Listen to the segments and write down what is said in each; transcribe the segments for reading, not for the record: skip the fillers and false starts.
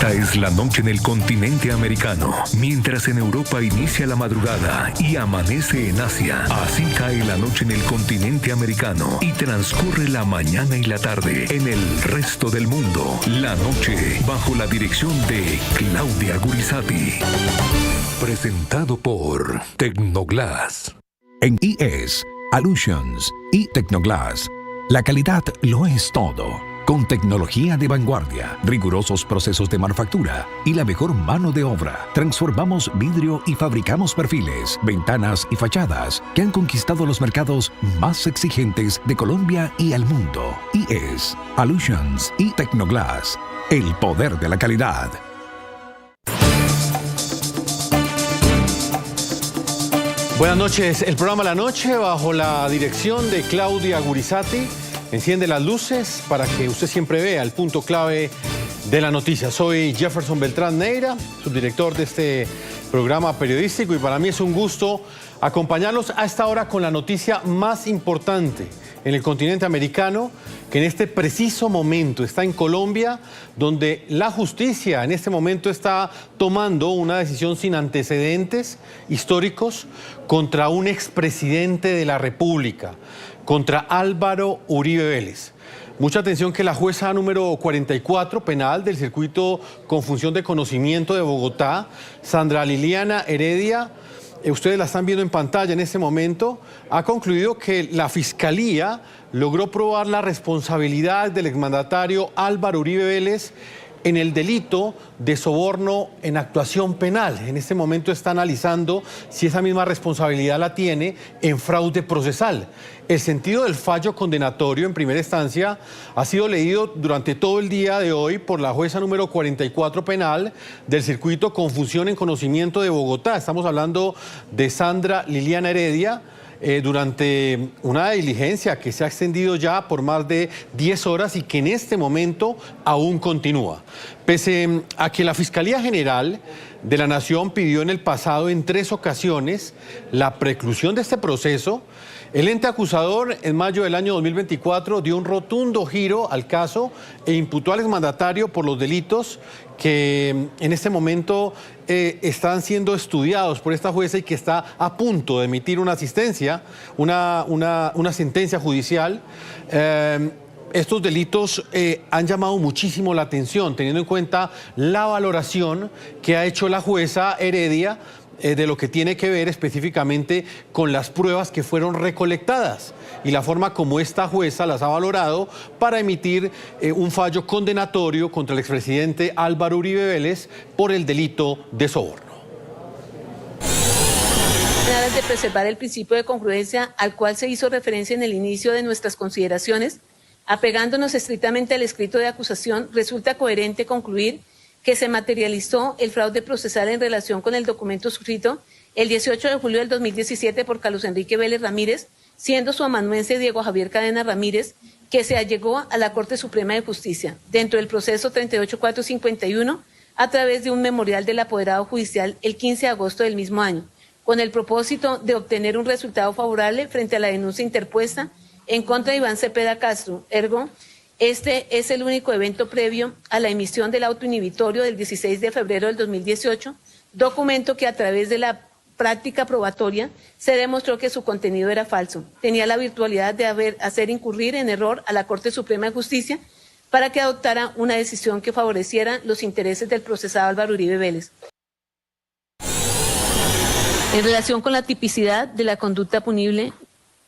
Esta es la noche en el continente americano. Mientras en Europa inicia la madrugada y amanece en Asia, así cae la noche en el continente americano y transcurre la mañana y la tarde en el resto del mundo. La noche bajo la dirección de Claudia Gurizati. Presentado por Tecnoglass. En IES, Allusions y Tecnoglass, la calidad lo es todo. Con tecnología de vanguardia, rigurosos procesos de manufactura y la mejor mano de obra, transformamos vidrio y fabricamos perfiles, ventanas y fachadas que han conquistado los mercados más exigentes de Colombia y el mundo. IES, Allusions y Tecnoglass, el poder de la calidad. Buenas noches, el programa La Noche bajo la dirección de Claudia Gurizati enciende las luces para que usted siempre vea el punto clave de la noticia. Soy Jefferson Beltrán Neira, subdirector de este programa periodístico, y para mí es un gusto acompañarlos a esta hora con la noticia más importante en el continente americano, que en este preciso momento está en Colombia, donde la justicia en este momento está tomando una decisión sin antecedentes históricos contra un expresidente de la República, contra Álvaro Uribe Vélez. Mucha atención que la jueza número 44 penal del circuito con función de conocimiento de Bogotá, Sandra Liliana Heredia, ustedes la están viendo en pantalla en este momento, ha concluido que la Fiscalía logró probar la responsabilidad del exmandatario Álvaro Uribe Vélez en el delito de soborno en actuación penal. En este momento está analizando si esa misma responsabilidad la tiene en fraude procesal. El sentido del fallo condenatorio en primera instancia ha sido leído durante todo el día de hoy por la jueza número 44 penal del circuito con función en conocimiento de Bogotá. Estamos hablando de Sandra Liliana Heredia, durante una diligencia que se ha extendido ya por más de 10 horas y que en este momento aún continúa. Pese a que la Fiscalía General de la Nación pidió en el pasado en 3 ocasiones la preclusión de este proceso, el ente acusador en mayo del año 2024 dio un rotundo giro al caso e imputó al exmandatario por los delitos que en este momento están siendo estudiados por esta jueza y que está a punto de emitir una asistencia, una sentencia judicial. Estos delitos han llamado muchísimo la atención, teniendo en cuenta la valoración que ha hecho la jueza Heredia de lo que tiene que ver específicamente con las pruebas que fueron recolectadas y la forma como esta jueza las ha valorado para emitir un fallo condenatorio contra el expresidente Álvaro Uribe Vélez por el delito de soborno. De preservar el principio de congruencia al cual se hizo referencia en el inicio de nuestras consideraciones, apegándonos estrictamente al escrito de acusación, resulta coherente concluir que se materializó el fraude procesal en relación con el documento suscrito el 18 de julio del 2017 por Carlos Enrique Vélez Ramírez, siendo su amanuense Diego Javier Cadena Ramírez, que se allegó a la Corte Suprema de Justicia dentro del proceso 38451 a través de un memorial del apoderado judicial el 15 de agosto del mismo año, con el propósito de obtener un resultado favorable frente a la denuncia interpuesta en contra de Iván Cepeda Castro. Ergo, este es el único evento previo a la emisión del auto inhibitorio del 16 de febrero del 2018, documento que a través de la práctica probatoria se demostró que su contenido era falso. Tenía la virtualidad de hacer incurrir en error a la Corte Suprema de Justicia para que adoptara una decisión que favoreciera los intereses del procesado Álvaro Uribe Vélez. En relación con la tipicidad de la conducta punible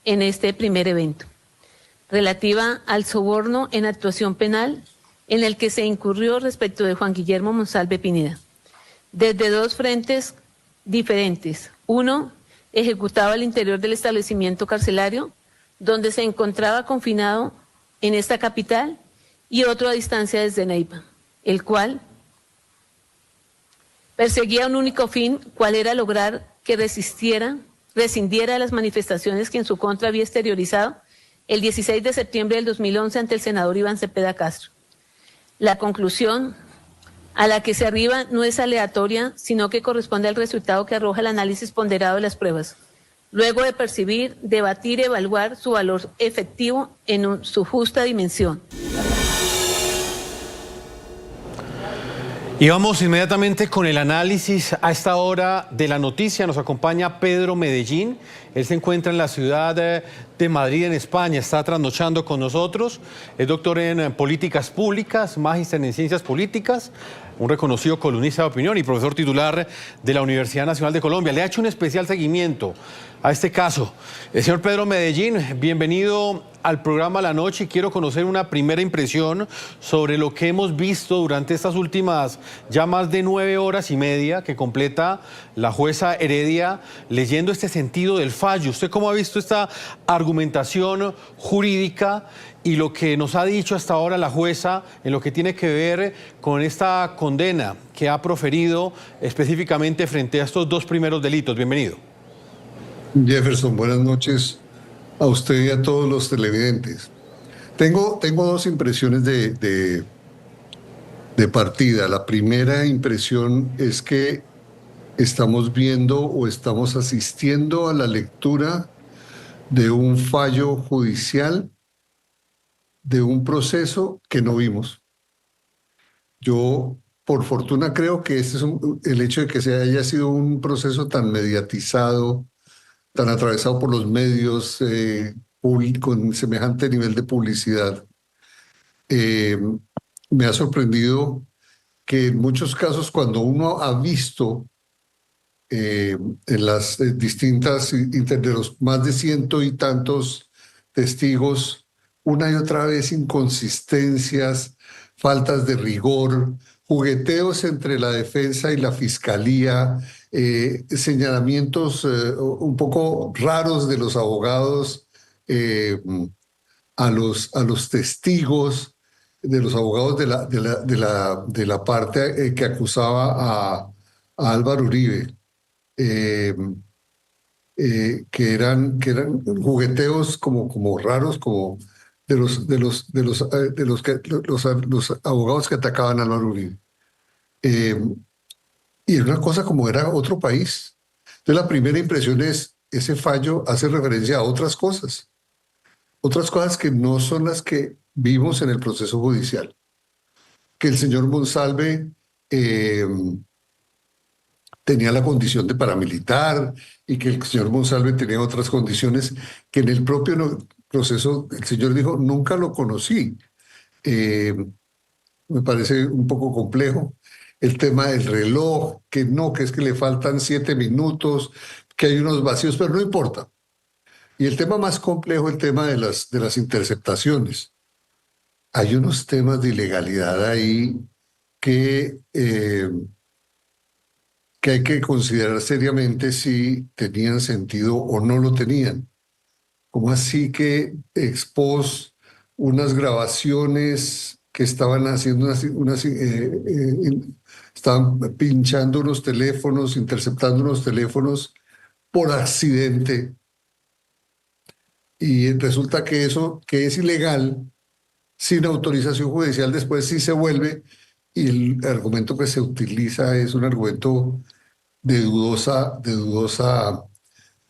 en este primer evento, relativa al soborno en actuación penal en el que se incurrió respecto de Juan Guillermo Monsalve Pineda, desde 2 frentes diferentes. Uno, ejecutado al interior del establecimiento carcelario, donde se encontraba confinado en esta capital, y otro a distancia desde Neiva, el cual perseguía un único fin, cual era lograr que rescindiera de las manifestaciones que en su contra había exteriorizado el 16 de septiembre del 2011 ante el senador Iván Cepeda Castro. La conclusión a la que se arriba no es aleatoria, sino que corresponde al resultado que arroja el análisis ponderado de las pruebas, luego de percibir, debatir y evaluar su valor efectivo en su justa dimensión. Y vamos inmediatamente con el análisis a esta hora de la noticia. Nos acompaña Pedro Medellín. Él se encuentra en la ciudad de Madrid, en España. Está trasnochando con nosotros. Es doctor en políticas públicas, magíster en ciencias políticas, un reconocido columnista de opinión y profesor titular de la Universidad Nacional de Colombia. Le ha hecho un especial seguimiento a este caso. El señor Pedro Medellín, bienvenido al programa La Noche, y quiero conocer una primera impresión sobre lo que hemos visto durante estas últimas ya más de 9 horas y media que completa la jueza Heredia leyendo este sentido del fallo. ¿Usted cómo ha visto esta argumentación jurídica y lo que nos ha dicho hasta ahora la jueza en lo que tiene que ver con esta condena que ha proferido específicamente frente a estos 2 primeros delitos? Bienvenido. Jefferson, buenas noches a usted y a todos los televidentes. Tengo 2 impresiones de partida. La primera impresión es que estamos viendo o estamos asistiendo a la lectura de un fallo judicial de un proceso que no vimos. Yo, por fortuna, creo que el hecho de que haya sido un proceso tan mediatizado, tan atravesado por los medios, con semejante nivel de publicidad, me ha sorprendido que en muchos casos, cuando uno ha visto en las distintas, de los más de 100 y tantos testigos, una y otra vez inconsistencias, faltas de rigor, jugueteos entre la defensa y la fiscalía, señalamientos un poco raros de los abogados a los testigos, de los abogados de la parte que acusaba a Álvaro Uribe, que eran jugueteos como raros, como de los abogados que atacaban a Álvaro Uribe. Y era una cosa como era otro país. Entonces la primera impresión es, ese fallo hace referencia a otras cosas que no son las que vimos en el proceso judicial. Que el señor Monsalve tenía la condición de paramilitar y que el señor Monsalve tenía otras condiciones que en el propio proceso el señor dijo, nunca lo conocí. Me parece un poco complejo. El tema del reloj, que es que le faltan 7 minutos, que hay unos vacíos, pero no importa. Y el tema más complejo, el tema de las interceptaciones. Hay unos temas de ilegalidad ahí que hay que considerar seriamente si tenían sentido o no lo tenían. ¿Cómo así que expos unas grabaciones que estaban haciendo estaban pinchando unos teléfonos, interceptando unos teléfonos por accidente? Y resulta que eso, que es ilegal, sin autorización judicial, después sí se vuelve, y el argumento que se utiliza es un argumento de dudosa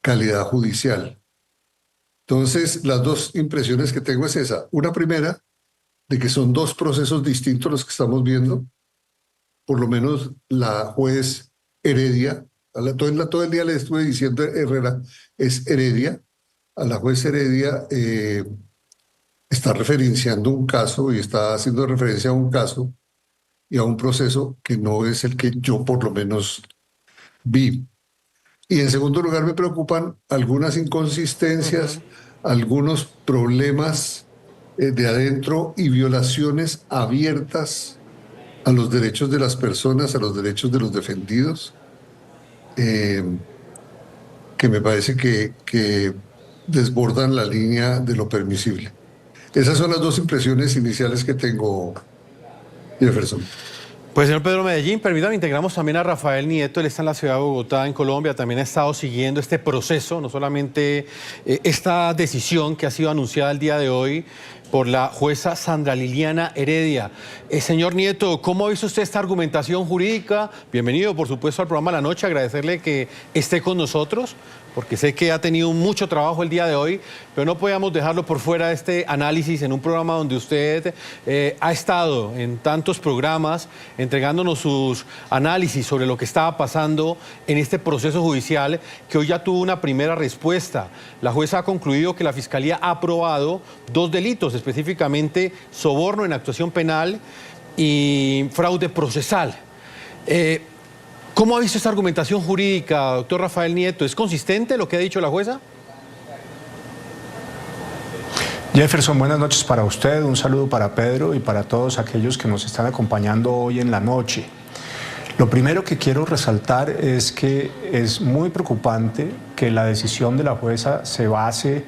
calidad judicial. Entonces, las 2 impresiones que tengo es esa. Una primera, de que son 2 procesos distintos los que estamos viendo. Por lo menos la juez Heredia, todo el día le estuve diciendo Herrera, es Heredia. A la juez Heredia está referenciando un caso y está haciendo referencia a un caso y a un proceso que no es el que yo por lo menos vi. Y en segundo lugar me preocupan algunas inconsistencias, algunos problemas de adentro y violaciones abiertas a los derechos de las personas, a los derechos de los defendidos, que me parece que desbordan la línea de lo permisible. Esas son las 2 impresiones iniciales que tengo, Jefferson. Pues señor Pedro Medellín, permítame, integramos también a Rafael Nieto. Él está en la ciudad de Bogotá, en Colombia. También ha estado siguiendo este proceso, no solamente esta decisión que ha sido anunciada el día de hoy por la jueza Sandra Liliana Heredia. Señor Nieto, ¿cómo ha visto usted esta argumentación jurídica? Bienvenido, por supuesto, al programa La Noche. Agradecerle que esté con nosotros, porque sé que ha tenido mucho trabajo el día de hoy, pero no podíamos dejarlo por fuera de este análisis en un programa donde usted ha estado en tantos programas entregándonos sus análisis sobre lo que estaba pasando en este proceso judicial, que hoy ya tuvo una primera respuesta. La jueza ha concluido que la Fiscalía ha aprobado 2 delitos, específicamente soborno en actuación penal y fraude procesal. ¿Cómo ha visto esta argumentación jurídica, doctor Rafael Nieto? ¿Es consistente lo que ha dicho la jueza? Jefferson, buenas noches para usted, un saludo para Pedro y para todos aquellos que nos están acompañando hoy en la noche. Lo primero que quiero resaltar es que es muy preocupante que la decisión de la jueza se base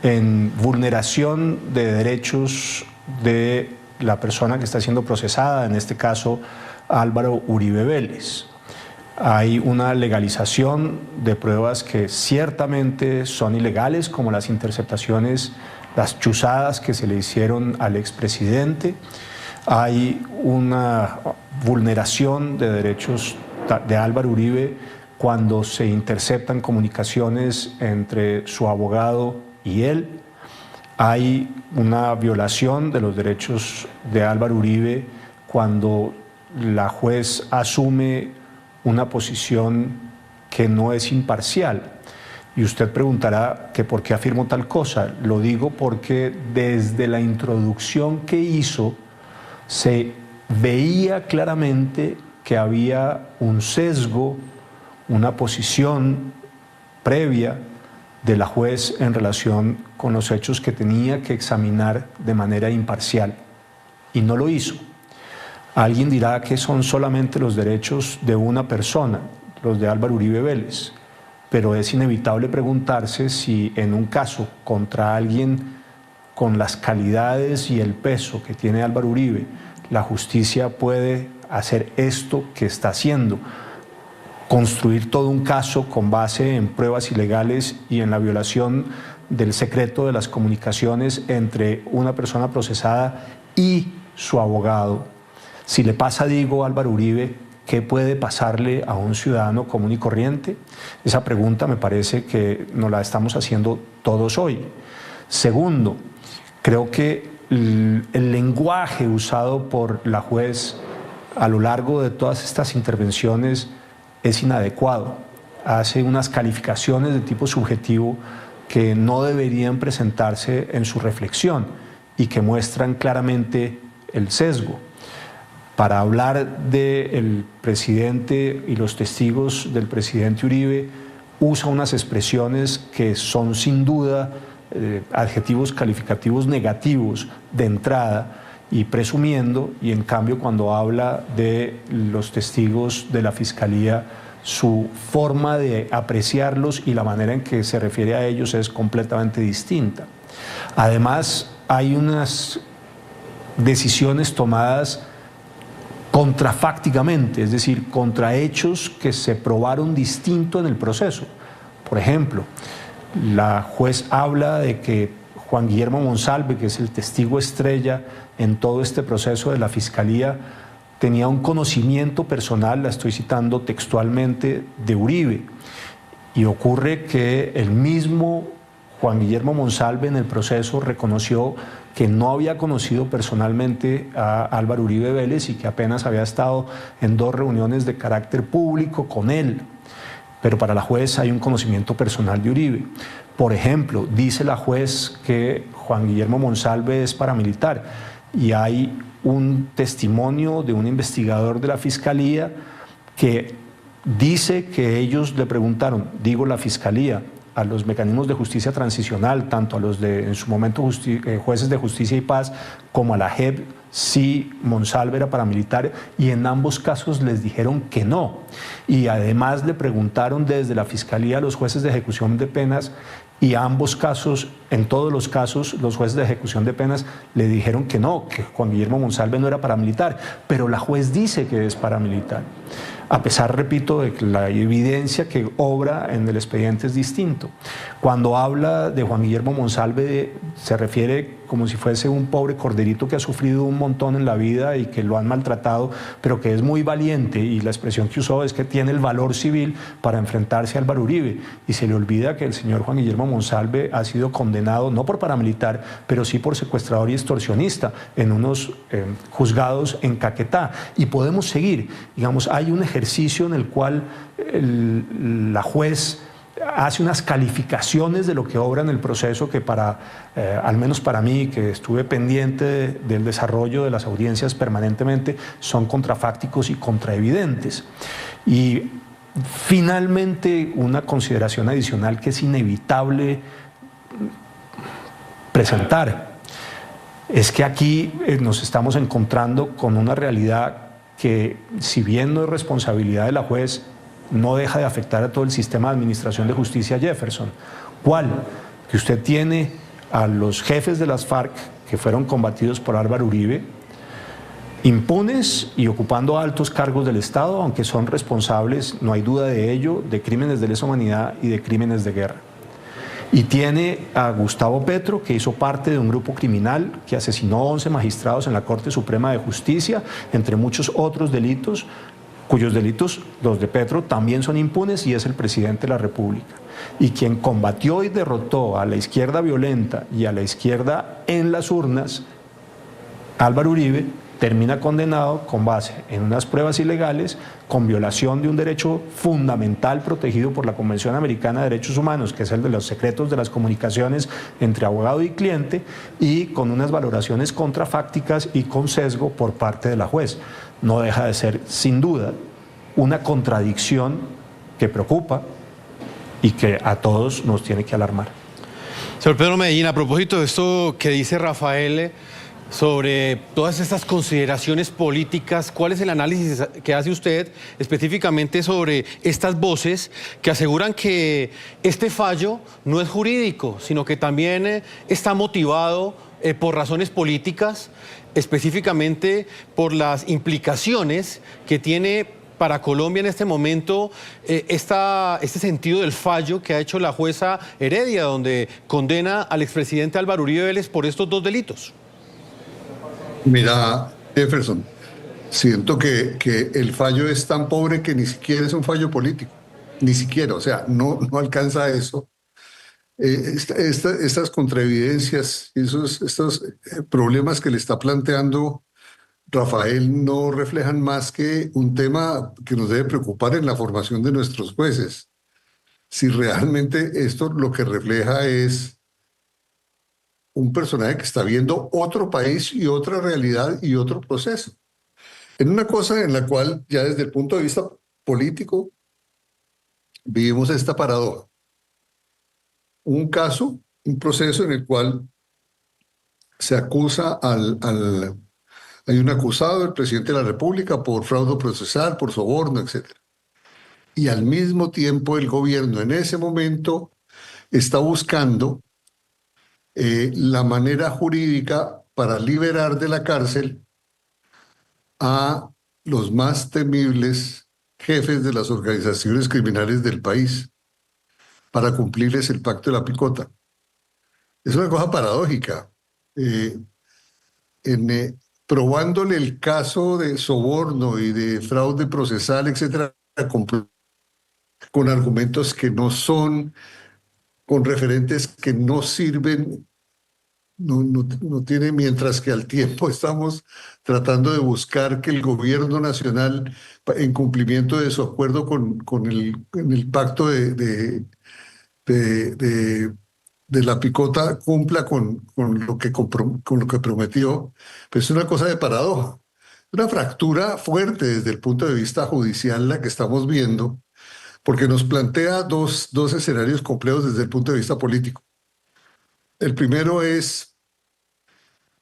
en vulneración de derechos de la persona que está siendo procesada, en este caso Álvaro Uribe Vélez. Hay una legalización de pruebas que ciertamente son ilegales, como las interceptaciones, las chuzadas que se le hicieron al expresidente. Hay una vulneración de derechos de Álvaro Uribe cuando se interceptan comunicaciones entre su abogado y él. Hay una violación de los derechos de Álvaro Uribe cuando la juez asume una posición que no es imparcial. Y usted preguntará que por qué afirmo tal cosa. Lo digo porque desde la introducción que hizo se veía claramente que había un sesgo, una posición previa de la juez en relación con los hechos que tenía que examinar de manera imparcial. Y no lo hizo. Alguien dirá que son solamente los derechos de una persona, los de Álvaro Uribe Vélez, pero es inevitable preguntarse si en un caso contra alguien con las calidades y el peso que tiene Álvaro Uribe, la justicia puede hacer esto que está haciendo, construir todo un caso con base en pruebas ilegales y en la violación del secreto de las comunicaciones entre una persona procesada y su abogado. Si le pasa, digo, a Álvaro Uribe, ¿qué puede pasarle a un ciudadano común y corriente? Esa pregunta me parece que nos la estamos haciendo todos hoy. Segundo, creo que el lenguaje usado por la juez a lo largo de todas estas intervenciones es inadecuado. Hace unas calificaciones de tipo subjetivo que no deberían presentarse en su reflexión y que muestran claramente el sesgo. Para hablar del presidente y los testigos del presidente Uribe, usa unas expresiones que son sin duda adjetivos calificativos negativos de entrada y presumiendo, y en cambio cuando habla de los testigos de la Fiscalía, su forma de apreciarlos y la manera en que se refiere a ellos es completamente distinta. Además, hay unas decisiones tomadas contrafácticamente, es decir, contra hechos que se probaron distinto en el proceso. Por ejemplo, la juez habla de que Juan Guillermo Monsalve, que es el testigo estrella en todo este proceso de la Fiscalía, tenía un conocimiento personal, la estoy citando textualmente, de Uribe. Y ocurre que el mismo Juan Guillermo Monsalve en el proceso reconoció que no había conocido personalmente a Álvaro Uribe Vélez y que apenas había estado en 2 reuniones de carácter público con él. Pero para la juez hay un conocimiento personal de Uribe. Por ejemplo, dice la juez que Juan Guillermo Monsalve es paramilitar y hay un testimonio de un investigador de la Fiscalía que dice que ellos le preguntaron, digo la Fiscalía, a los mecanismos de justicia transicional, tanto a los de en su momento jueces de justicia y paz como a la JEP, si Monsalve era paramilitar, y en ambos casos les dijeron que no. Y además le preguntaron desde la Fiscalía a los jueces de ejecución de penas, y ambos casos, en todos los casos, los jueces de ejecución de penas le dijeron que no, que Juan Guillermo Monsalve no era paramilitar, pero la juez dice que es paramilitar. a pesar, repito, de que la evidencia que obra en el expediente es distinto. Cuando habla de Juan Guillermo Monsalve, se refiere como si fuese un pobre corderito que ha sufrido un montón en la vida y que lo han maltratado, pero que es muy valiente, y la expresión que usó es que tiene el valor civil para enfrentarse a Álvaro Uribe, y se le olvida que el señor Juan Guillermo Monsalve ha sido condenado no por paramilitar, pero sí por secuestrador y extorsionista en unos juzgados en Caquetá, y podemos seguir. Digamos, hay un ejercicio en el cual la juez hace unas calificaciones de lo que obra en el proceso que al menos para mí, que estuve pendiente del desarrollo de las audiencias permanentemente, son contrafácticos y contraevidentes. Y finalmente, una consideración adicional que es inevitable presentar es que aquí nos estamos encontrando con una realidad que, si bien no es responsabilidad de la juez, no deja de afectar a todo el sistema de administración de justicia, Jefferson. ¿Cuál? Que usted tiene a los jefes de las FARC, que fueron combatidos por Álvaro Uribe, impunes y ocupando altos cargos del Estado, aunque son responsables, no hay duda de ello, de crímenes de lesa humanidad y de crímenes de guerra. Y tiene a Gustavo Petro, que hizo parte de un grupo criminal que asesinó 11 magistrados en la Corte Suprema de Justicia, entre muchos otros delitos, cuyos delitos, los de Petro, también son impunes, y es el presidente de la República. Y quien combatió y derrotó a la izquierda violenta y a la izquierda en las urnas, Álvaro Uribe, termina condenado con base en unas pruebas ilegales, con violación de un derecho fundamental protegido por la Convención Americana de Derechos Humanos, que es el de los secretos de las comunicaciones entre abogado y cliente, y con unas valoraciones contrafácticas y con sesgo por parte de la juez. No deja de ser, sin duda, una contradicción que preocupa y que a todos nos tiene que alarmar. Señor Pedro Medellín, a propósito de esto que dice Rafael sobre todas estas consideraciones políticas, ¿cuál es el análisis que hace usted específicamente sobre estas voces que aseguran que este fallo no es jurídico, sino que también está motivado por razones políticas, específicamente por las implicaciones que tiene para Colombia en este momento este sentido del fallo que ha hecho la jueza Heredia, donde condena al expresidente Álvaro Uribe Vélez por estos dos delitos? Mira, Jefferson, siento que el fallo es tan pobre que ni siquiera es un fallo político, ni siquiera, o sea, no alcanza a eso. Estas contraevidencias, estos problemas que le está planteando Rafael no reflejan más que un tema que nos debe preocupar en la formación de nuestros jueces. Si realmente esto lo que refleja es un personaje que está viendo otro país y otra realidad y otro proceso. En una cosa en la cual ya desde el punto de vista político vivimos esta paradoja. Un caso, un proceso en el cual se acusa hay un acusado, el presidente de la República, por fraude procesal, por soborno, etc. Y al mismo tiempo el gobierno en ese momento está buscando la manera jurídica para liberar de la cárcel a los más temibles jefes de las organizaciones criminales del país para cumplirles el pacto de la picota. Es una cosa paradójica. Probándole el caso de soborno y de fraude procesal, etcétera, con argumentos que no son, con referentes que no sirven, no tiene, mientras que al tiempo estamos tratando de buscar que el gobierno nacional, en cumplimiento de su acuerdo con el pacto de la picota, cumpla con lo que prometió. Pues es una cosa de paradoja, una fractura fuerte desde el punto de vista judicial la que estamos viendo, porque nos plantea dos escenarios complejos desde el punto de vista político. El primero es,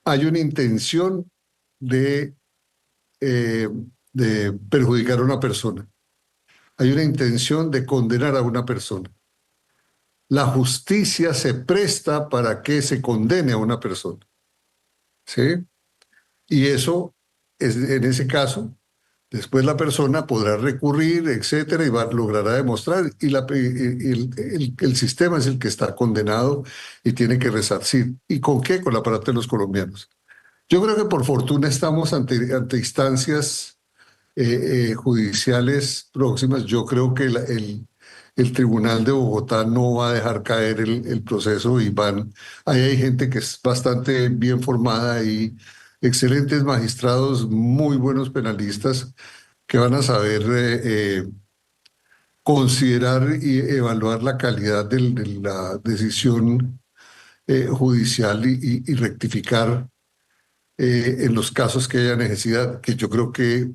hay una intención de perjudicar a una persona. Hay una intención de condenar a una persona. La justicia se presta para que se condene a una persona. ¿Sí? Y eso, en ese caso, Después la persona podrá recurrir, etcétera, y logrará demostrar. Y el sistema es el que está condenado y tiene que resarcir. ¿Y con qué? Con la parte de los colombianos. Yo creo que por fortuna estamos ante instancias judiciales próximas. Yo creo que el Tribunal de Bogotá no va a dejar caer el proceso y ahí hay gente que es bastante bien formada y excelentes magistrados, muy buenos penalistas que van a saber considerar y evaluar la calidad de la decisión judicial y rectificar en los casos que haya necesidad, que yo creo que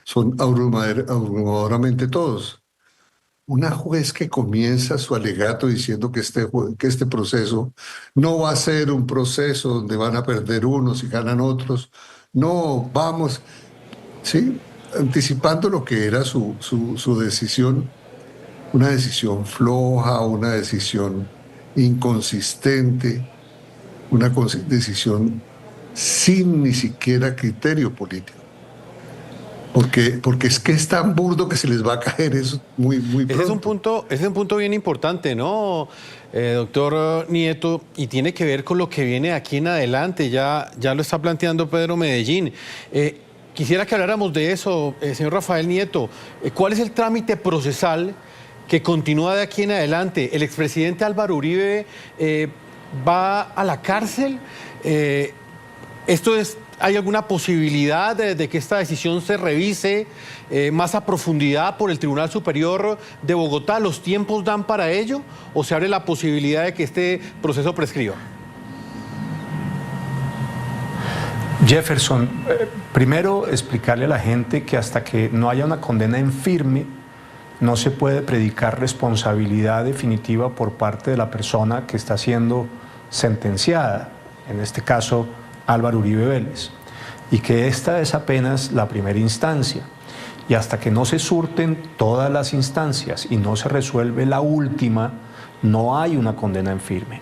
son abrumadoramente todos. Una juez que comienza su alegato diciendo que este proceso no va a ser un proceso donde van a perder unos y ganan otros. No, vamos, sí, anticipando lo que era su decisión, una decisión floja, una decisión inconsistente, una decisión sin ni siquiera criterio político. Porque es que es tan burdo que se les va a caer eso muy pronto. Ese es un punto bien importante, ¿no, doctor Nieto? Y tiene que ver con lo que viene aquí en adelante. Ya lo está planteando Pedro Medellín. Quisiera que habláramos de eso, señor Rafael Nieto. ¿Cuál es el trámite procesal que continúa de aquí en adelante? ¿El expresidente Álvaro Uribe va a la cárcel? ¿Hay alguna posibilidad de que esta decisión se revise más a profundidad por el Tribunal Superior de Bogotá? ¿Los tiempos dan para ello? ¿O se abre la posibilidad de que este proceso prescriba? Jefferson, primero explicarle a la gente que hasta que no haya una condena en firme, no se puede predicar responsabilidad definitiva por parte de la persona que está siendo sentenciada, en este caso Álvaro Uribe Vélez, y que esta es apenas la primera instancia, y hasta que no se surten todas las instancias y no se resuelve la última, no hay una condena en firme.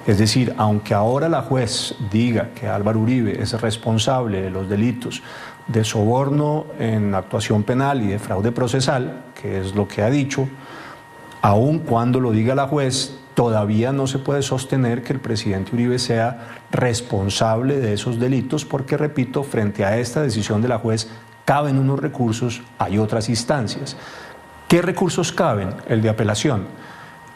Es decir, aunque ahora la juez diga que Álvaro Uribe es responsable de los delitos de soborno en actuación penal y de fraude procesal, que es lo que ha dicho, aun cuando lo diga la juez, todavía no se puede sostener que el presidente Uribe sea responsable de esos delitos porque, repito, frente a esta decisión de la juez caben unos recursos, hay otras instancias. ¿Qué recursos caben? El de apelación.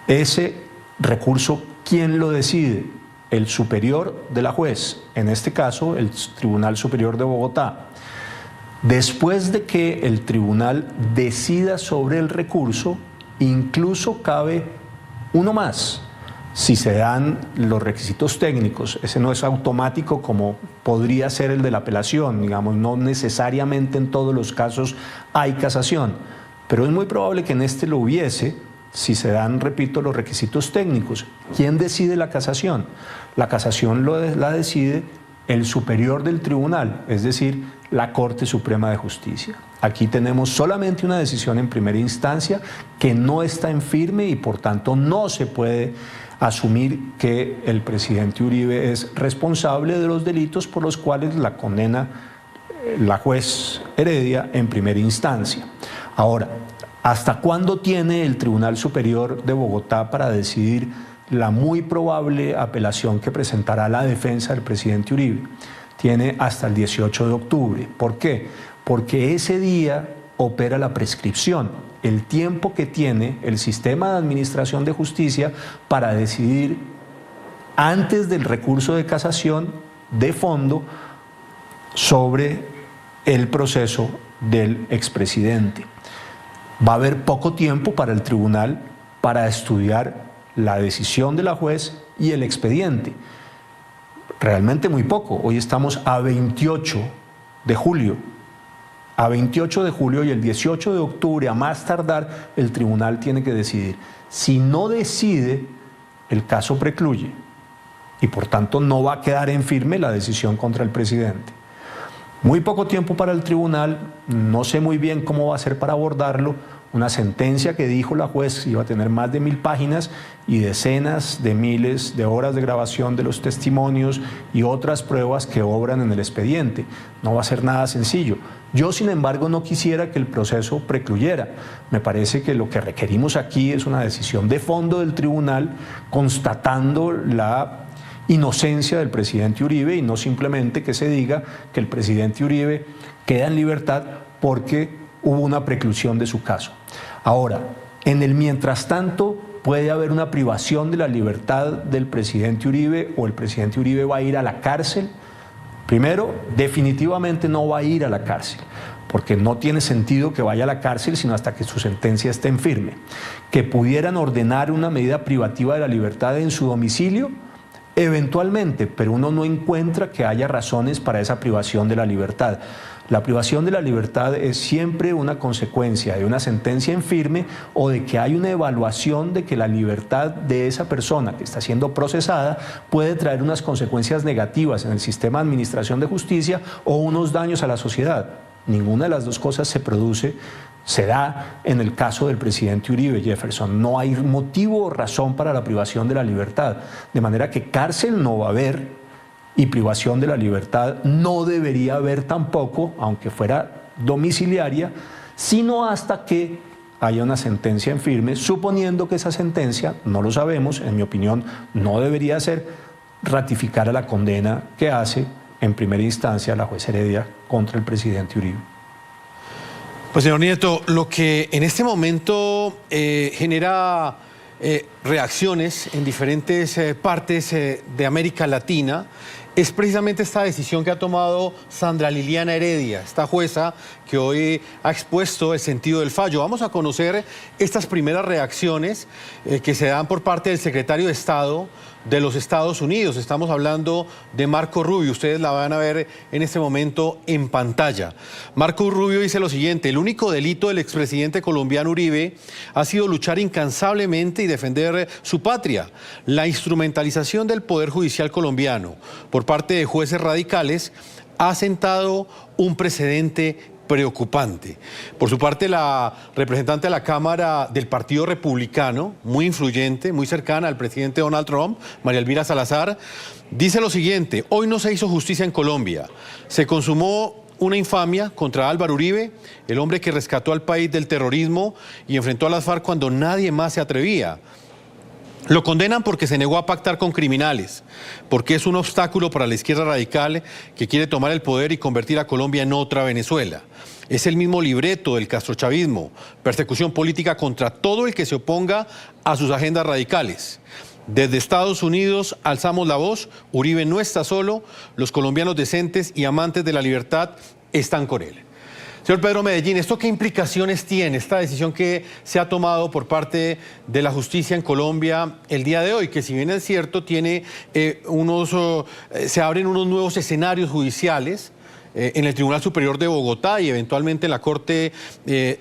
Ese recurso, ¿quién lo decide? El superior de la juez, en este caso el Tribunal Superior de Bogotá. Después de que el tribunal decida sobre el recurso, incluso cabe uno más, si se dan los requisitos técnicos. Ese no es automático como podría ser el de la apelación, digamos, no necesariamente en todos los casos hay casación, pero es muy probable que en este lo hubiese si se dan, repito, los requisitos técnicos. ¿Quién decide la casación? La casación la decide el superior del tribunal, es decir, la Corte Suprema de Justicia. Aquí tenemos solamente una decisión en primera instancia que no está en firme y por tanto no se puede asumir que el presidente Uribe es responsable de los delitos por los cuales la condena la juez Heredia en primera instancia. Ahora, ¿hasta cuándo tiene el Tribunal Superior de Bogotá para decidir la muy probable apelación que presentará la defensa del presidente Uribe? Tiene hasta el 18 de octubre. ¿Por qué? Porque ese día opera la prescripción, el tiempo que tiene el sistema de administración de justicia para decidir antes del recurso de casación de fondo sobre el proceso del expresidente. Va a haber poco tiempo para el tribunal para estudiar la decisión de la juez y el expediente. Realmente muy poco. Hoy estamos a 28 de julio. A 28 de julio y el 18 de octubre, a más tardar, el tribunal tiene que decidir. Si no decide, el caso precluye y por tanto no va a quedar en firme la decisión contra el presidente. Muy poco tiempo para el tribunal, no sé muy bien cómo va a ser para abordarlo. Una sentencia que dijo la juez iba a tener más de 1000 páginas y decenas de miles de horas de grabación de los testimonios y otras pruebas que obran en el expediente. No va a ser nada sencillo. Yo, sin embargo, no quisiera que el proceso precluyera. Me parece que lo que requerimos aquí es una decisión de fondo del tribunal constatando la inocencia del presidente Uribe y no simplemente que se diga que el presidente Uribe queda en libertad porque hubo una preclusión de su caso. Ahora, en el mientras tanto, puede haber una privación de la libertad del presidente Uribe o el presidente Uribe va a ir a la cárcel. Primero, definitivamente no va a ir a la cárcel, porque no tiene sentido que vaya a la cárcel sino hasta que su sentencia esté en firme. Que pudieran ordenar una medida privativa de la libertad en su domicilio, eventualmente, pero uno no encuentra que haya razones para esa privación de la libertad. La privación de la libertad es siempre una consecuencia de una sentencia en firme o de que hay una evaluación de que la libertad de esa persona que está siendo procesada puede traer unas consecuencias negativas en el sistema de administración de justicia o unos daños a la sociedad. Ninguna de las dos cosas se da en el caso del presidente Uribe, Jefferson. No hay motivo o razón para la privación de la libertad. De manera que cárcel no va a haber y privación de la libertad no debería haber tampoco, aunque fuera domiciliaria, sino hasta que haya una sentencia en firme, suponiendo que esa sentencia, no lo sabemos, en mi opinión, no debería ser ratificar a la condena que hace en primera instancia la juez Heredia contra el presidente Uribe. Pues señor Nieto, lo que en este momento genera reacciones en diferentes partes de América Latina es precisamente esta decisión que ha tomado Sandra Liliana Heredia, esta jueza que hoy ha expuesto el sentido del fallo. Vamos a conocer estas primeras reacciones que se dan por parte del secretario de Estado de los Estados Unidos. Estamos hablando de Marco Rubio. Ustedes la van a ver en este momento en pantalla. Marco Rubio dice lo siguiente: el único delito del expresidente colombiano Uribe ha sido luchar incansablemente y defender su patria. La instrumentalización del Poder Judicial colombiano por parte de jueces radicales ha sentado un precedente preocupante. Por su parte, la representante de la Cámara del Partido Republicano, muy influyente, muy cercana al presidente Donald Trump, María Elvira Salazar, dice lo siguiente: hoy no se hizo justicia en Colombia. Se consumó una infamia contra Álvaro Uribe, el hombre que rescató al país del terrorismo y enfrentó a las FARC cuando nadie más se atrevía. Lo condenan porque se negó a pactar con criminales, porque es un obstáculo para la izquierda radical que quiere tomar el poder y convertir a Colombia en otra Venezuela. Es el mismo libreto del castrochavismo, persecución política contra todo el que se oponga a sus agendas radicales. Desde Estados Unidos alzamos la voz: Uribe no está solo, los colombianos decentes y amantes de la libertad están con él. Señor Pedro Medellín, ¿esto qué implicaciones tiene, esta decisión que se ha tomado por parte de la justicia en Colombia el día de hoy? Que si bien es cierto, tiene se abren unos nuevos escenarios judiciales en el Tribunal Superior de Bogotá y eventualmente en la Corte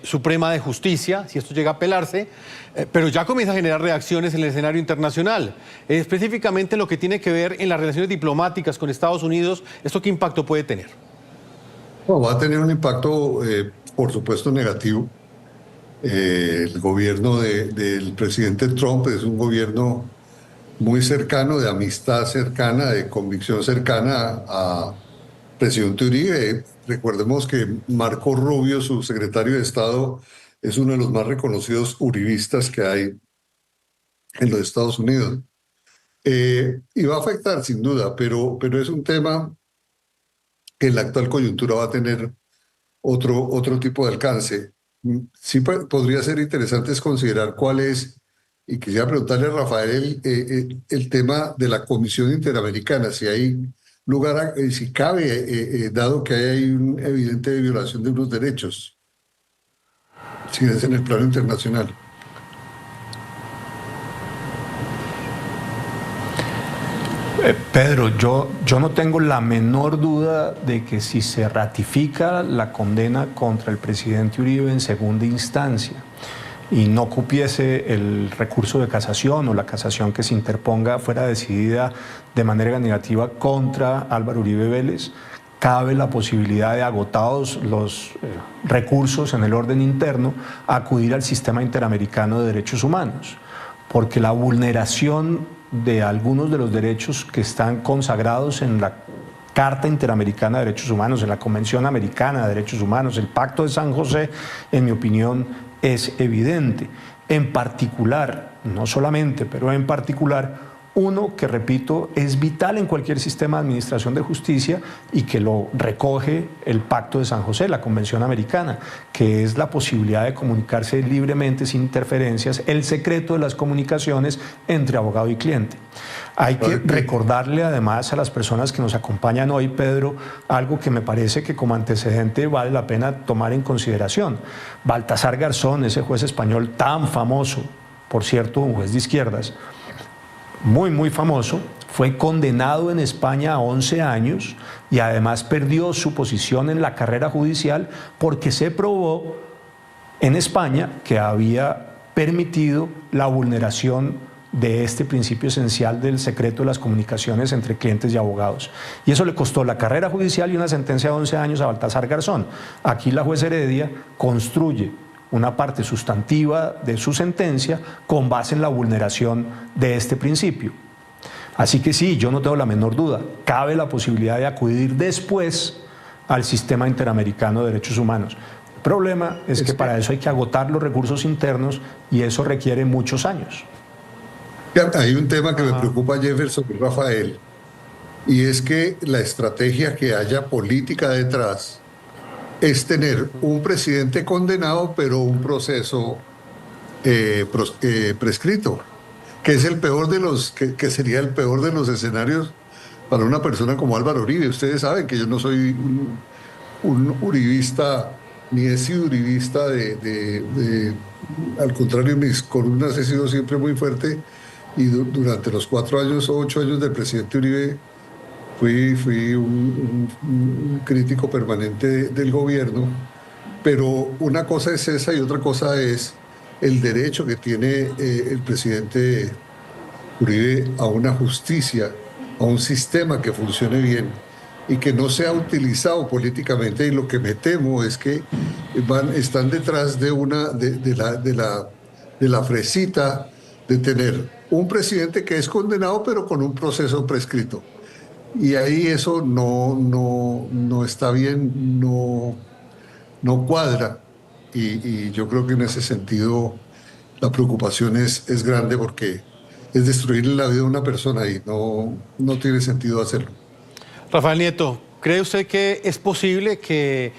Suprema de Justicia, si esto llega a apelarse, pero ya comienza a generar reacciones en el escenario internacional. Específicamente en lo que tiene que ver en las relaciones diplomáticas con Estados Unidos, ¿esto qué impacto puede tener? No, va a tener un impacto, por supuesto, negativo. El gobierno del presidente Trump es un gobierno muy cercano, de amistad cercana, de convicción cercana a presidente Uribe. Recordemos que Marco Rubio, su secretario de Estado, es uno de los más reconocidos uribistas que hay en los Estados Unidos. Y va a afectar sin duda, pero es un tema que en la actual coyuntura va a tener otro tipo de alcance. Sí podría ser interesante considerar cuál es, y quisiera preguntarle a Rafael, el tema de la Comisión Interamericana, si hay lugar, si cabe, dado que hay una evidente violación de unos derechos, si es en el plano internacional. Pedro, yo no tengo la menor duda de que si se ratifica la condena contra el presidente Uribe en segunda instancia y no cupiese el recurso de casación o la casación que se interponga fuera decidida de manera negativa contra Álvaro Uribe Vélez, cabe la posibilidad de, agotados los recursos en el orden interno, acudir al sistema interamericano de derechos humanos, porque la vulneración de algunos de los derechos que están consagrados en la Carta Interamericana de Derechos Humanos, en la Convención Americana de Derechos Humanos, el Pacto de San José, en mi opinión, es evidente. En particular, no solamente, pero en particular, uno que, repito, es vital en cualquier sistema de administración de justicia y que lo recoge el Pacto de San José, la Convención Americana, que es la posibilidad de comunicarse libremente sin interferencias, el secreto de las comunicaciones entre abogado y cliente. Hay que recordarle además a las personas que nos acompañan hoy, Pedro, algo que me parece que como antecedente vale la pena tomar en consideración. Baltasar Garzón, ese juez español tan famoso, por cierto, un juez de izquierdas, muy famoso, fue condenado en España a 11 años y además perdió su posición en la carrera judicial porque se probó en España que había permitido la vulneración de este principio esencial del secreto de las comunicaciones entre clientes y abogados. Y eso le costó la carrera judicial y una sentencia de 11 años a Baltasar Garzón. Aquí la juez Heredia construye una parte sustantiva de su sentencia con base en la vulneración de este principio. Así que sí, yo no tengo la menor duda, cabe la posibilidad de acudir después al sistema interamericano de derechos humanos. El problema es que para eso hay que agotar los recursos internos y eso requiere muchos años. Hay un tema que me preocupa, Jefferson y Rafael, y es que la estrategia que haya política detrás es tener un presidente condenado, pero un proceso prescrito, que es el peor de los, que sería el peor de los escenarios para una persona como Álvaro Uribe. Ustedes saben que yo no soy un uribista, ni he sido uribista al contrario, mis columnas he sido siempre muy fuerte, y durante los 4 años o 8 años del presidente Uribe fui un crítico permanente del gobierno, pero una cosa es esa y otra cosa es el derecho que tiene el presidente Uribe a una justicia, a un sistema que funcione bien y que no sea utilizado políticamente. Y lo que me temo es que están detrás de la fresita de tener un presidente que es condenado pero con un proceso prescrito. Y ahí eso no está bien, no cuadra. Y yo creo que en ese sentido la preocupación es grande porque es destruirle la vida a una persona y no tiene sentido hacerlo. Rafael Nieto, ¿cree usted que es posible que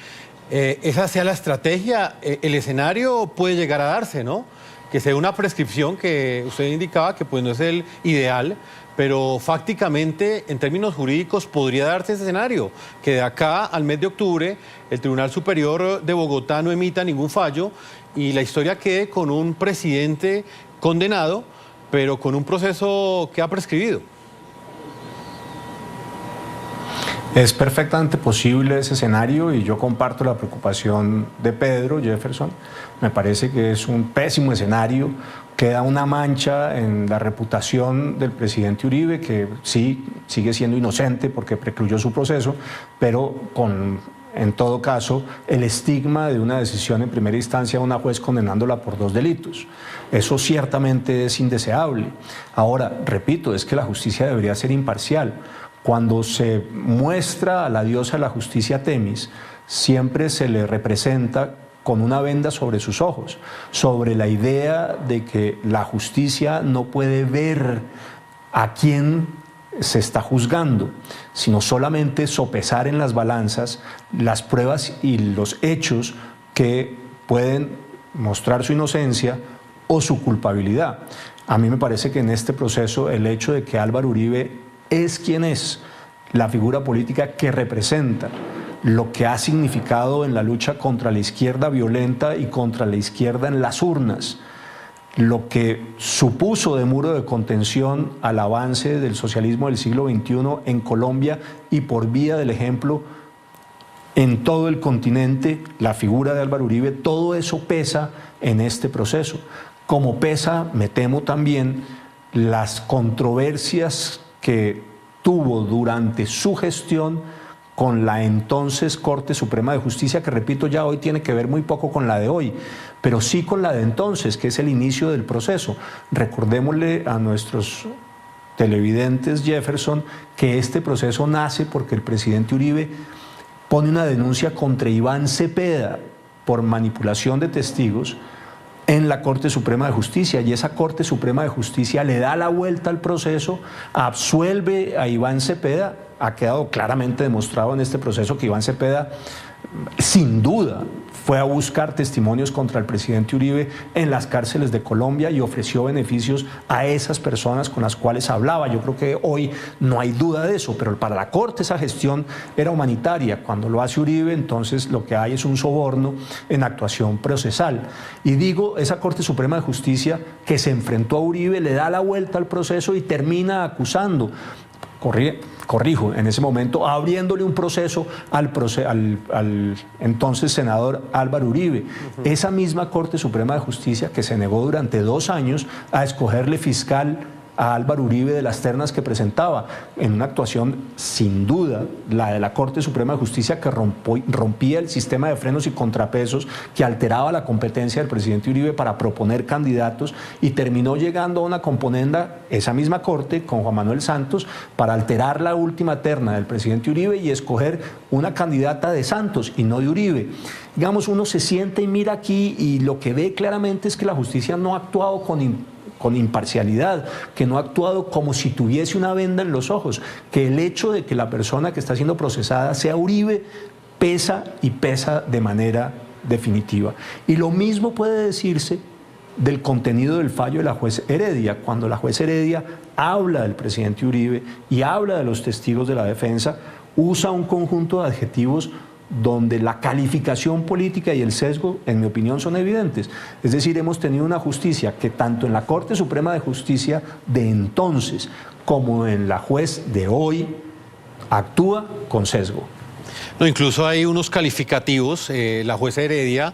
esa sea la estrategia? El escenario puede llegar a darse, ¿no? Que sea una prescripción que usted indicaba que pues no es el ideal, pero fácticamente, en términos jurídicos, podría darse ese escenario, que de acá al mes de octubre el Tribunal Superior de Bogotá no emita ningún fallo y la historia quede con un presidente condenado, pero con un proceso que ha prescribido. Es perfectamente posible ese escenario y yo comparto la preocupación de Pedro Jefferson. Me parece que es un pésimo escenario, queda una mancha en la reputación del presidente Uribe, que sí sigue siendo inocente porque precluyó su proceso, pero con, en todo caso, el estigma de una decisión en primera instancia de una juez condenándola por 2 delitos. Eso ciertamente es indeseable. Ahora, repito, es que la justicia debería ser imparcial. Cuando se muestra a la diosa de la justicia Temis, siempre se le representa con una venda sobre sus ojos, sobre la idea de que la justicia no puede ver a quién se está juzgando, sino solamente sopesar en las balanzas las pruebas y los hechos que pueden mostrar su inocencia o su culpabilidad. A mí me parece que en este proceso el hecho de que Álvaro Uribe es quien es, la figura política que representa, lo que ha significado en la lucha contra la izquierda violenta y contra la izquierda en las urnas, lo que supuso de muro de contención al avance del socialismo del siglo XXI en Colombia y por vía del ejemplo en todo el continente, la figura de Álvaro Uribe, todo eso pesa en este proceso. Como pesa, me temo también, las controversias que tuvo durante su gestión con la entonces Corte Suprema de Justicia, que repito ya hoy tiene que ver muy poco con la de hoy, pero sí con la de entonces, que es el inicio del proceso. Recordémosle a nuestros televidentes, Jefferson, que este proceso nace porque el presidente Uribe pone una denuncia contra Iván Cepeda por manipulación de testigos en la Corte Suprema de Justicia, y esa Corte Suprema de Justicia le da la vuelta al proceso, absuelve a Iván Cepeda. Ha quedado claramente demostrado en este proceso que Iván Cepeda, sin duda, fue a buscar testimonios contra el presidente Uribe en las cárceles de Colombia y ofreció beneficios a esas personas con las cuales hablaba. Yo creo que hoy no hay duda de eso, pero para la Corte esa gestión era humanitaria. Cuando lo hace Uribe, entonces lo que hay es un soborno en actuación procesal. Y digo, esa Corte Suprema de Justicia que se enfrentó a Uribe le da la vuelta al proceso y termina acusando, corrijo, en ese momento, abriéndole un proceso al entonces senador Álvaro Uribe. Esa misma Corte Suprema de Justicia que se negó durante 2 años a escogerle fiscal a Álvaro Uribe de las ternas que presentaba, en una actuación sin duda, la de la Corte Suprema de Justicia, que rompía el sistema de frenos y contrapesos, que alteraba la competencia del presidente Uribe para proponer candidatos, y terminó llegando a una componenda, esa misma Corte, con Juan Manuel Santos, para alterar la última terna del presidente Uribe y escoger una candidata de Santos y no de Uribe. Digamos, uno se siente y mira aquí y lo que ve claramente es que la justicia no ha actuado con imparcialidad, que no ha actuado como si tuviese una venda en los ojos, que el hecho de que la persona que está siendo procesada sea Uribe pesa y pesa de manera definitiva. Y lo mismo puede decirse del contenido del fallo de la juez Heredia. Cuando la juez Heredia habla del presidente Uribe y habla de los testigos de la defensa, usa un conjunto de adjetivos donde la calificación política y el sesgo, en mi opinión, son evidentes. Es decir, hemos tenido una justicia que tanto en la Corte Suprema de Justicia de entonces como en la juez de hoy actúa con sesgo. No, incluso hay unos calificativos. La jueza Heredia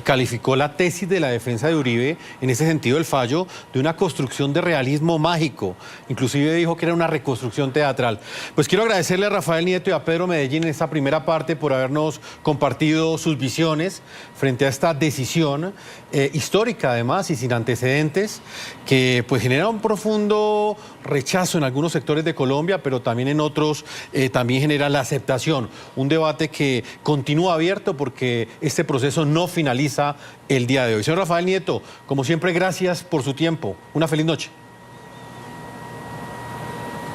calificó la tesis de la defensa de Uribe, en ese sentido el fallo, de una construcción de realismo mágico. Inclusive dijo que era una reconstrucción teatral. Pues quiero agradecerle a Rafael Nieto y a Pedro Medellín en esta primera parte por habernos compartido sus visiones frente a esta decisión histórica, además, y sin antecedentes, que pues genera un profundo rechazo en algunos sectores de Colombia, pero también en otros también genera la aceptación. Un debate que continúa abierto porque este proceso no finaliza el día de hoy. Señor Rafael Nieto, como siempre, gracias por su tiempo. Una feliz noche.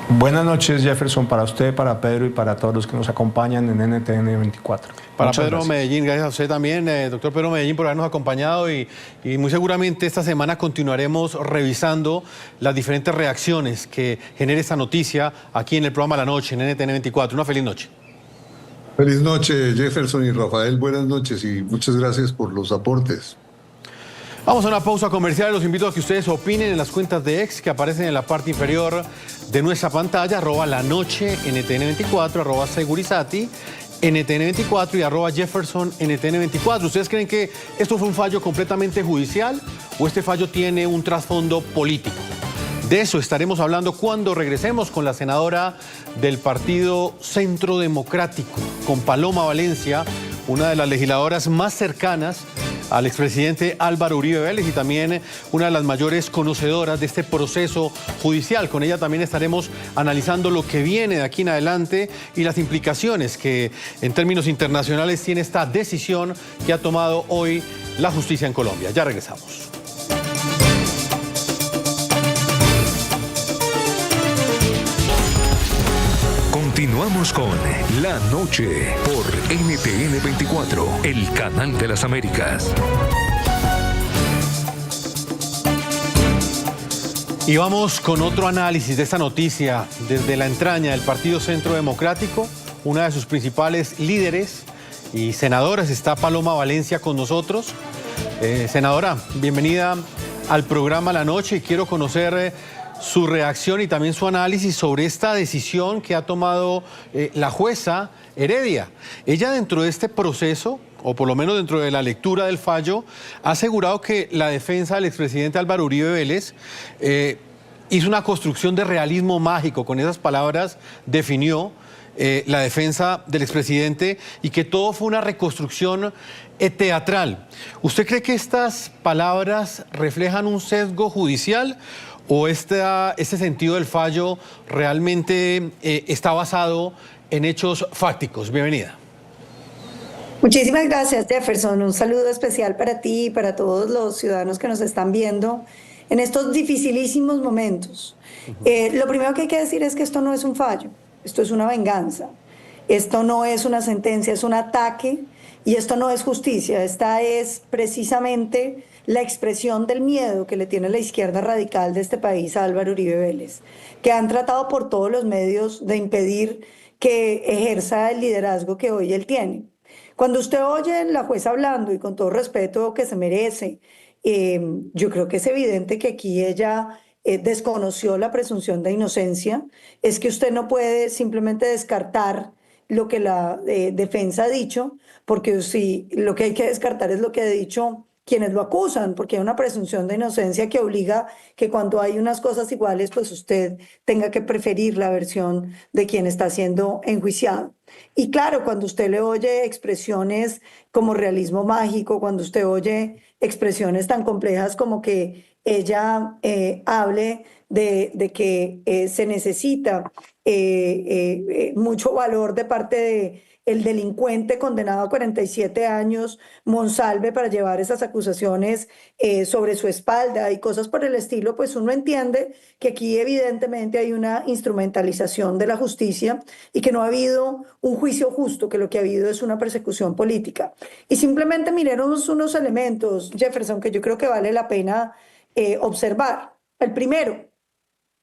Buenas noches, Jefferson, para usted, para Pedro y para todos los que nos acompañan en NTN 24. Para Muchas Pedro gracias. Medellín, gracias a usted también, doctor Pedro Medellín, por habernos acompañado y muy seguramente esta semana continuaremos revisando las diferentes reacciones que genera esta noticia aquí en el programa La Noche, en NTN 24. Una feliz noche. Feliz noche, Jefferson y Rafael, buenas noches y muchas gracias por los aportes. Vamos a una pausa comercial. Los invito a que ustedes opinen en las cuentas de X que aparecen en la parte inferior de nuestra pantalla, @lanoche NTN24, @segurizati NTN24 y @Jefferson NTN24. ¿Ustedes creen que esto fue un fallo completamente judicial o este fallo tiene un trasfondo político? De eso estaremos hablando cuando regresemos con la senadora del Partido Centro Democrático, con Paloma Valencia, una de las legisladoras más cercanas al expresidente Álvaro Uribe Vélez y también una de las mayores conocedoras de este proceso judicial. Con ella también estaremos analizando lo que viene de aquí en adelante y las implicaciones que en términos internacionales tiene esta decisión que ha tomado hoy la justicia en Colombia. Ya regresamos. Continuamos con La Noche por NTN 24, el canal de las Américas. Y vamos con otro análisis de esta noticia desde la entraña del Partido Centro Democrático. Una de sus principales líderes y senadoras está Paloma Valencia con nosotros. Senadora, bienvenida al programa La Noche y quiero conocer su reacción y también su análisis sobre esta decisión que ha tomado la jueza Heredia. Ella, dentro de este proceso, o por lo menos dentro de la lectura del fallo, ha asegurado que la defensa del expresidente Álvaro Uribe Vélez hizo una construcción de realismo mágico. Con esas palabras definió la defensa del expresidente y que todo fue una reconstrucción teatral. ¿Usted cree que estas palabras reflejan un sesgo judicial ¿O este sentido del fallo realmente está basado en hechos fácticos? Bienvenida. Muchísimas gracias, Jefferson. Un saludo especial para ti y para todos los ciudadanos que nos están viendo en estos dificilísimos momentos. Lo primero que hay que decir es que esto no es un fallo, esto es una venganza, esto no es una sentencia, es un ataque y esto no es justicia. Esta es precisamente la expresión del miedo que le tiene la izquierda radical de este país a Álvaro Uribe Vélez, que han tratado por todos los medios de impedir que ejerza el liderazgo que hoy él tiene. Cuando usted oye a la jueza hablando, y con todo respeto que se merece, yo creo que es evidente que aquí ella desconoció la presunción de inocencia. Es que usted no puede simplemente descartar lo que la defensa ha dicho, porque sí, lo que hay que descartar es lo que ha dicho quienes lo acusan, porque hay una presunción de inocencia que obliga que cuando hay unas cosas iguales, pues usted tenga que preferir la versión de quien está siendo enjuiciado. Y claro, cuando usted le oye expresiones como realismo mágico, cuando usted oye expresiones tan complejas como que ella hable de que se necesita mucho valor de parte de el delincuente condenado a 47 años, Monsalve, para llevar esas acusaciones sobre su espalda y cosas por el estilo, pues uno entiende que aquí evidentemente hay una instrumentalización de la justicia y que no ha habido un juicio justo, que lo que ha habido es una persecución política. Y simplemente miremos unos elementos, Jefferson, que yo creo que vale la pena observar. El primero,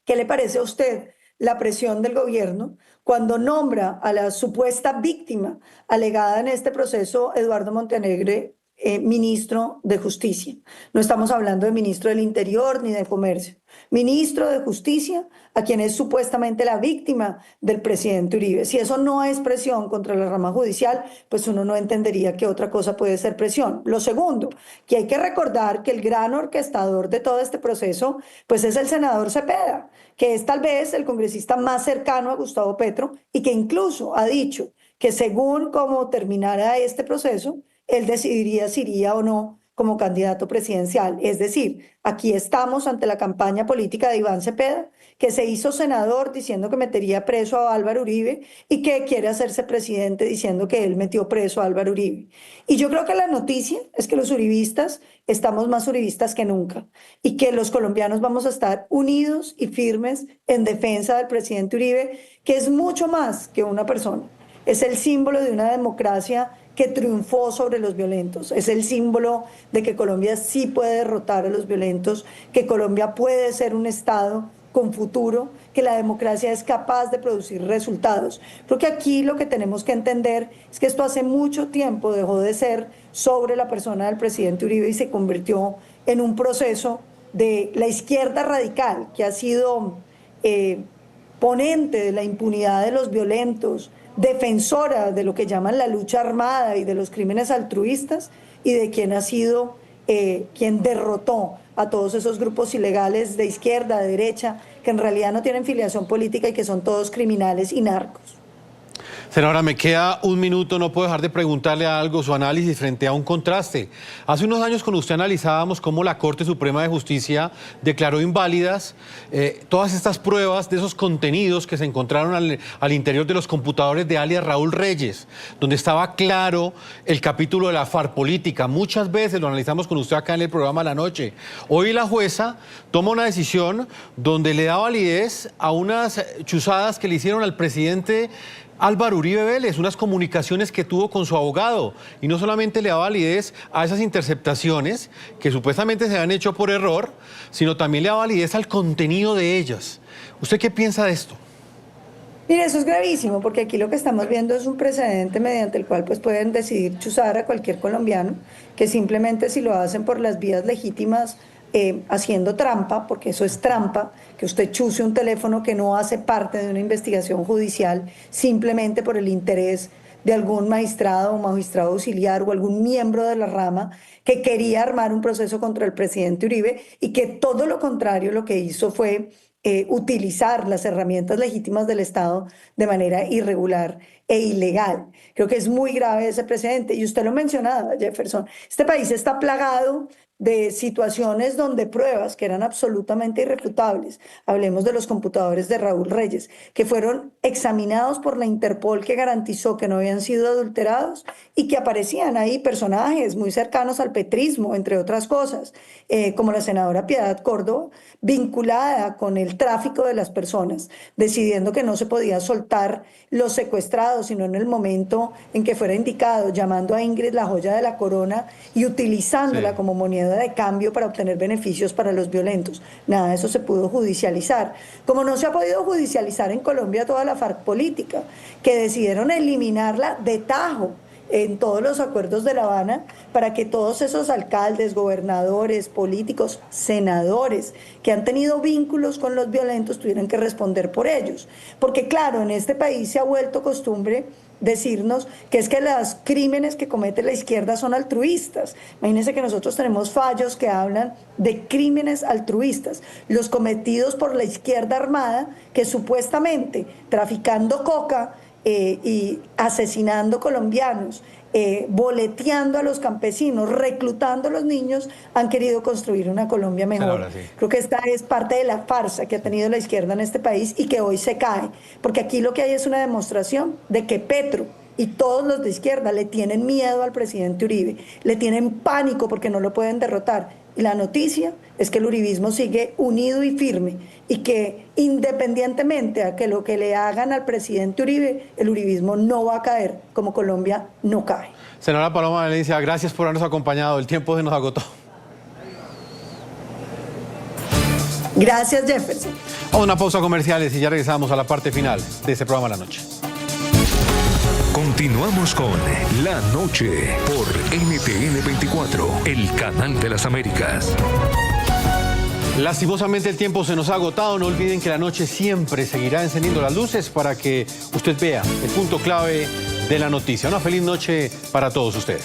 ¿qué le parece a usted la presión del gobierno cuando nombra a la supuesta víctima alegada en este proceso, Eduardo Montenegro, ministro de Justicia? No estamos hablando de ministro del Interior ni de Comercio. Ministro de Justicia, a quien es supuestamente la víctima del presidente Uribe. Si eso no es presión contra la rama judicial, pues uno no entendería qué otra cosa puede ser presión. Lo segundo, que hay que recordar que el gran orquestador de todo este proceso, pues es el senador Cepeda, que es tal vez el congresista más cercano a Gustavo Petro y que incluso ha dicho que según cómo terminara este proceso, él decidiría si iría o no como candidato presidencial. Es decir, aquí estamos ante la campaña política de Iván Cepeda, que se hizo senador diciendo que metería preso a Álvaro Uribe y que quiere hacerse presidente diciendo que él metió preso a Álvaro Uribe. Y yo creo que la noticia es que los uribistas estamos más uribistas que nunca y que los colombianos vamos a estar unidos y firmes en defensa del presidente Uribe, que es mucho más que una persona. Es el símbolo de una democracia que triunfó sobre los violentos. Es el símbolo de que Colombia sí puede derrotar a los violentos, que Colombia puede ser un Estado con futuro, que la democracia es capaz de producir resultados. Creo que aquí lo que tenemos que entender es que esto hace mucho tiempo dejó de ser sobre la persona del presidente Uribe y se convirtió en un proceso de la izquierda radical, que ha sido ponente de la impunidad de los violentos, defensora de lo que llaman la lucha armada y de los crímenes altruistas, y de quien ha sido quien derrotó a todos esos grupos ilegales de izquierda, de derecha, que en realidad no tienen filiación política y que son todos criminales y narcos. Senadora, me queda un minuto, no puedo dejar de preguntarle algo, su análisis frente a un contraste. Hace unos años con usted analizábamos cómo la Corte Suprema de Justicia declaró inválidas todas estas pruebas de esos contenidos que se encontraron al interior de los computadores de alias Raúl Reyes, donde estaba claro el capítulo de la FARC política. Muchas veces lo analizamos con usted acá en el programa La Noche. Hoy la jueza toma una decisión donde le da validez a unas chuzadas que le hicieron al presidente Álvaro Uribe Vélez, unas comunicaciones que tuvo con su abogado, y no solamente le da validez a esas interceptaciones que supuestamente se han hecho por error, sino también le da validez al contenido de ellas. ¿Usted qué piensa de esto? Mire, eso es gravísimo, porque aquí lo que estamos viendo es un precedente mediante el cual pues pueden decidir chuzar a cualquier colombiano, que simplemente si lo hacen por las vías legítimas, haciendo trampa, porque eso es trampa, que usted chuse un teléfono que no hace parte de una investigación judicial simplemente por el interés de algún magistrado o magistrado auxiliar o algún miembro de la rama que quería armar un proceso contra el presidente Uribe, y que todo lo contrario lo que hizo fue utilizar las herramientas legítimas del Estado de manera irregular e ilegal. Creo que es muy grave ese precedente. Y usted lo mencionaba, Jefferson, este país está plagado de situaciones donde pruebas que eran absolutamente irrefutables, hablemos de los computadores de Raúl Reyes, que fueron examinados por la Interpol, que garantizó que no habían sido adulterados y que aparecían ahí personajes muy cercanos al petrismo, entre otras cosas, como la senadora Piedad Córdoba, vinculada con el tráfico de las personas, decidiendo que no se podía soltar los secuestrados, sino en el momento en que fuera indicado, llamando a Ingrid la joya de la corona y utilizándola como moneda de cambio para obtener beneficios para los violentos. Nada de eso se pudo judicializar. Como no se ha podido judicializar en Colombia toda la FARC política, que decidieron eliminarla de tajo en todos los acuerdos de La Habana para que todos esos alcaldes, gobernadores, políticos, senadores que han tenido vínculos con los violentos tuvieran que responder por ellos. Porque claro, en este país se ha vuelto costumbre decirnos que es que los crímenes que comete la izquierda son altruistas. Imagínense que nosotros tenemos fallos que hablan de crímenes altruistas, los cometidos por la izquierda armada, que supuestamente traficando coca y asesinando colombianos, boleteando a los campesinos, reclutando a los niños, han querido construir una Colombia mejor. Sí. Creo que esta es parte de la farsa que ha tenido la izquierda en este país y que hoy se cae, porque aquí lo que hay es una demostración de que Petro y todos los de izquierda le tienen miedo al presidente Uribe, le tienen pánico porque no lo pueden derrotar. Y la noticia es que el uribismo sigue unido y firme y que independientemente a que lo que le hagan al presidente Uribe, el uribismo no va a caer como Colombia no cae. Senadora Paloma Valencia, gracias por habernos acompañado. El tiempo se nos agotó. Gracias, Jefferson. A una pausa comerciales y ya regresamos a la parte final de este programa de la noche. Continuamos con La Noche por NTN 24, el canal de las Américas. Lastimosamente el tiempo se nos ha agotado. No olviden que la noche siempre seguirá encendiendo las luces para que usted vea el punto clave de la noticia. Una feliz noche para todos ustedes.